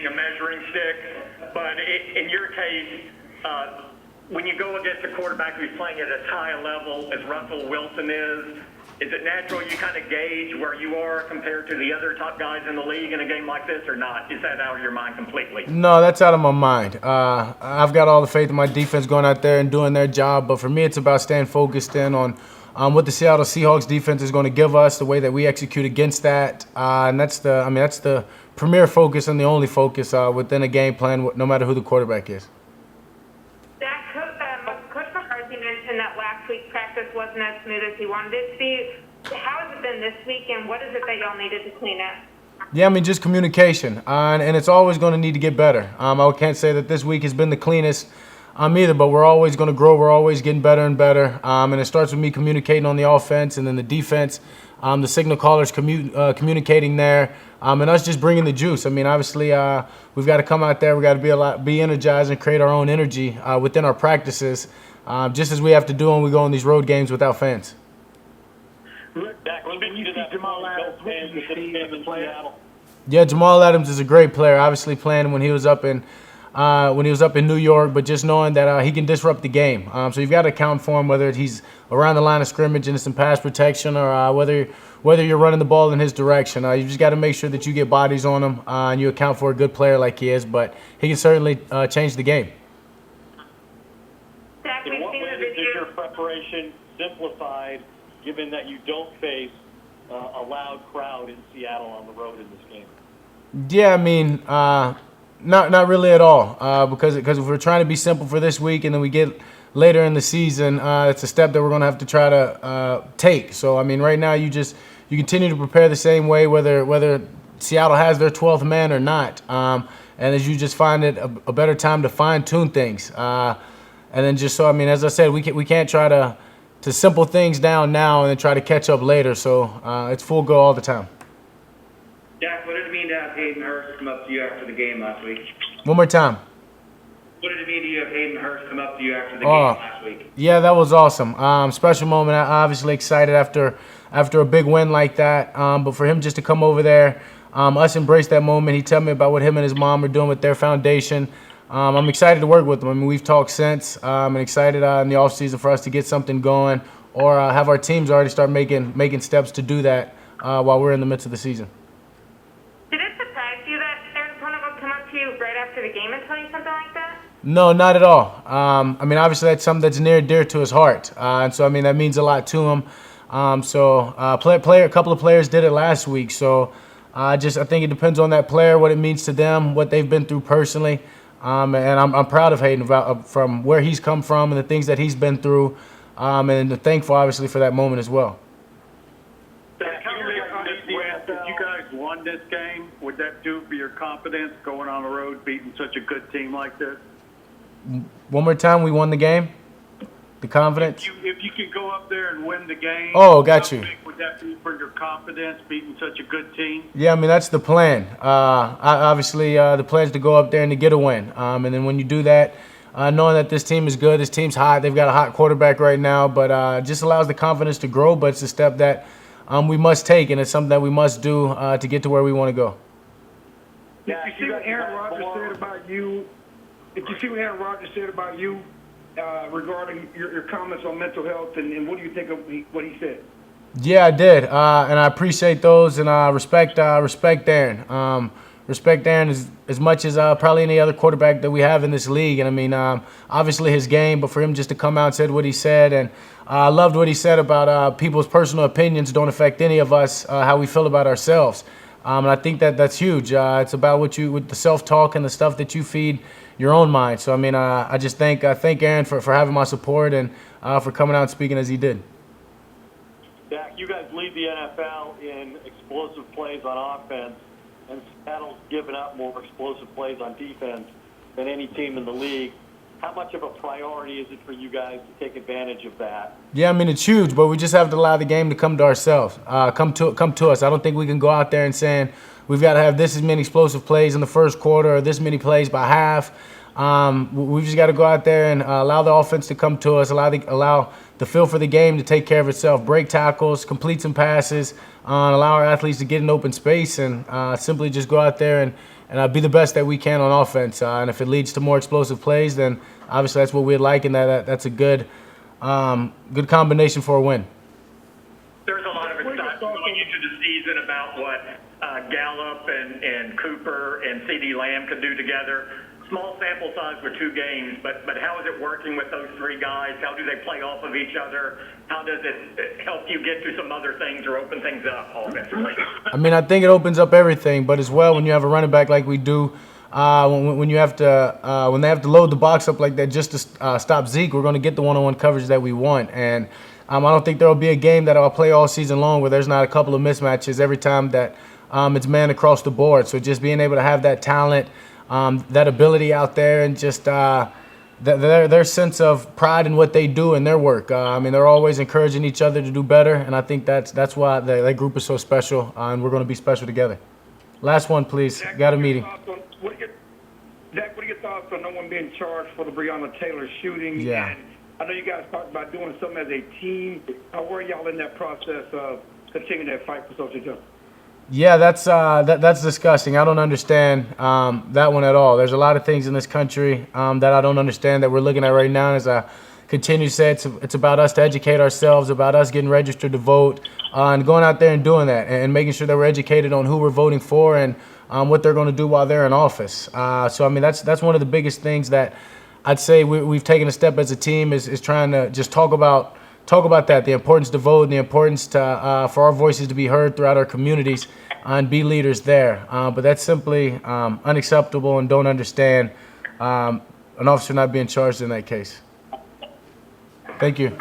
being a measuring stick, but in your case, when you go against a quarterback who's playing at as high a level as Russell Wilson is it natural you kind of gauge where you are compared to the other top guys in the league in a game like this, or not? Is that out of your mind completely? No, that's out of my mind. I've got all the faith in my defense going out there and doing their job, but for me, it's about staying focused in on what the Seattle Seahawks defense is going to give us, the way that we execute against that, and that's the premier focus and the only focus within a game plan, no matter who the quarterback is. Dak, Coach McCarthy mentioned that last week's practice wasn't as smooth as he wanted it to be. How has it been this week, and what is it that y'all needed to clean up? Yeah, I mean, just communication, and it's always going to need to get better. I can't say that this week has been the cleanest either, but we're always going to grow. We're always getting better and better, and it starts with me communicating on the offense, and then the defense, the signal callers communicating there, and us just bringing the juice. I mean, obviously, we've got to come out there. We've got to be energized and create our own energy within our practices, just as we have to do when we go on these road games without fans. Dak, when you see Jamal Adams, what did you see in Seattle? Yeah, Jamal Adams is a great player. Obviously, playing when he was up in New York, but just knowing that he can disrupt the game. So you've got to account for him, whether he's around the line of scrimmage and some pass protection, or whether you're running the ball in his direction. You just got to make sure that you get bodies on him and you account for a good player like he is. But he can certainly change the game. Dak, In what way is your preparation simplified, given that you don't face a loud crowd in Seattle on the road in this game? Yeah, I mean, not really at all, because if we're trying to be simple for this week and then we get later in the season, it's a step that we're going to have to try to take. So, I mean, right now you continue to prepare the same way, whether Seattle has their 12th man or not, and as you just find it a better time to fine-tune things. And then just so, I mean, as I said, we can't try to simple things down now and then try to catch up later. So it's full go all the time. Dak, what did it mean to have Hayden Hurst come up to you after the game last week? One more time. What did it mean to have Hayden Hurst come up to you after the game last week? Yeah, that was awesome. Special moment. Obviously excited after a big win like that. But for him just to come over there, us embrace that moment. He told me about what him and his mom are doing with their foundation. I'm excited to work with him. I mean, we've talked since. I'm excited in the offseason for us to get something going, or have our teams already start making steps to do that while we're in the midst of the season. Did it surprise you that their opponent would come up to you right after the game and tell you something like that? No, not at all. I mean, obviously that's something that's near and dear to his heart, and so I mean that means a lot to him. A couple of players did it last week, so I think it depends on that player, what it means to them, what they've been through personally. And I'm proud of Hayden from where he's come from and the things that he's been through, and thankful obviously for that moment as well. If you guys won this game, would that do for your confidence going on the road, beating such a good team like this? One more time, we won the game. The confidence. If you could go up there and win the game. Oh, got you. Would that be for your confidence, beating such a good team? Yeah, I mean that's the plan. Obviously, the plan is to go up there and to get a win. And then when you do that, knowing that this team is good, this team's hot. They've got a hot quarterback right now, but just allows the confidence to grow. But it's a step that we must take, and it's something that we must do to get to where we want to go. Did you see what Aaron Rodgers said about you? Did you see what Aaron Rodgers said about you regarding your comments on mental health, and what do you think of what he said? Yeah, I did, and I appreciate those, and respect Aaron. Respect Aaron as much as probably any other quarterback that we have in this league. And I mean, obviously his game, but for him just to come out and said what he said, and I loved what he said about people's personal opinions don't affect any of us, how we feel about ourselves. And I think that's huge. It's about with the self-talk and the stuff that you feed your own mind. So I mean, I just thank Aaron for having my support and for coming out and speaking as he did. Dak, you guys lead the NFL in explosive plays on offense, and Seattle's given up more explosive plays on defense than any team in the league. How much of a priority is it for you guys to take advantage of that? Yeah, I mean, it's huge, but we just have to allow the game to come to ourselves, come to us. I don't think we can go out there and saying we've got to have this many explosive plays in the first quarter or this many plays by half. We've just got to go out there and allow the offense to come to us, allow the feel for the game to take care of itself, break tackles, complete some passes, and allow our athletes to get in open space and simply just go out there and be the best that we can on offense. And if it leads to more explosive plays, then obviously that's what we'd like, and that's a good combination for a win. There's a lot of excitement going into the season about what Gallup and Cooper and CeeDee Lamb could do together. Small sample size with 2 games, but how is it working with those 3 guys? How do they play off of each other? How does it help you get to some other things or open things up offensively? I mean, I think it opens up everything, but as well, when you have a running back like we do, when you have to when they have to load the box up like that just to stop Zeke, we're going to get the one-on-one coverage that we want. And I don't think there will be a game that I'll play all season long where there's not a couple of mismatches every time that it's man across the board. So just being able to have that talent, that ability out there, and just their sense of pride in what they do and their work. I mean, they're always encouraging each other to do better, and I think that's why that group is so special, and we're going to be special together. Last one, please. Dak, Got a meeting. Dak, what are your thoughts on no one being charged for the Breonna Taylor shooting? Yeah. And I know you guys talked about doing something as a team. Where are y'all in that process of continuing that fight for social justice? Yeah, that's disgusting. I don't understand that one at all. There's a lot of things in this country that I don't understand that we're looking at right now. As I continue to say, it's about us to educate ourselves, about us getting registered to vote, and going out there and doing that, and making sure that we're educated on who we're voting for and what they're going to do while they're in office. So I mean, that's one of the biggest things that I'd say we've taken a step as a team is trying to just talk about that, the importance to vote and the importance to for our voices to be heard throughout our communities and be leaders there. But that's simply unacceptable, and don't understand an officer not being charged in that case. Thank you.